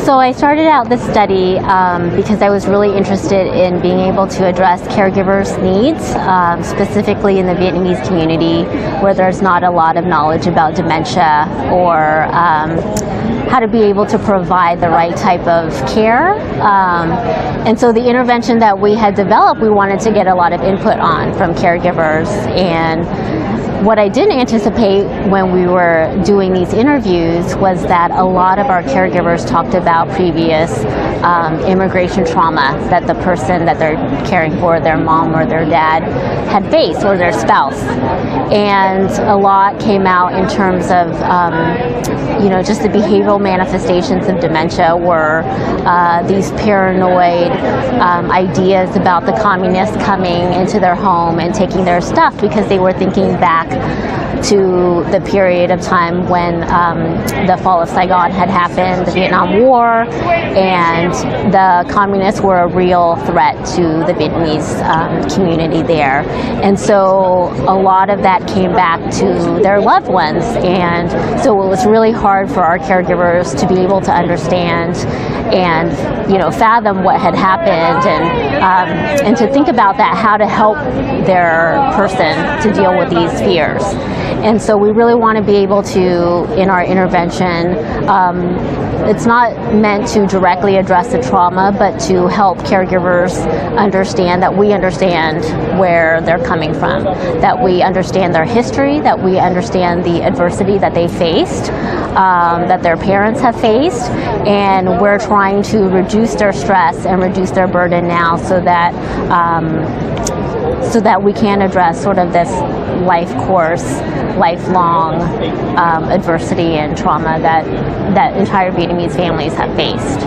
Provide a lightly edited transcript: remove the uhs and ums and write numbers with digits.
So I started out this study because I was really interested in being able to address caregivers' needs, specifically in the Vietnamese community where there's not a lot of knowledge about dementia or how to be able to provide the right type of care. And so the intervention that we had developed, we wanted to get a lot of input on from caregivers. And what I didn't anticipate when we were doing these interviews was that a lot of our caregivers talked about previous immigration trauma that the person that they're caring for, their mom or their dad, had faced, or their spouse. And a lot came out in terms of just the behavioral manifestations of dementia were these paranoid ideas about the communists coming into their home and taking their stuff because they were thinking back to the period of time when the fall of Saigon had happened, the Vietnam War, and the communists were a real threat to the Vietnamese community there. And so a lot of that came back to their loved ones. And so it was really hard for our caregivers to be able to understand and fathom what had happened and to think about that, how to help their person to deal with these fears. And so we really want to be able to, in our intervention, it's not meant to directly address the trauma, but to help caregivers understand that we understand where they're coming from, that we understand their history, that we understand the adversity that they faced, that their parents have faced, and we're trying to reduce their stress and reduce their burden now so that we can address sort of this life course, lifelong adversity and trauma that entire Vietnamese families have faced.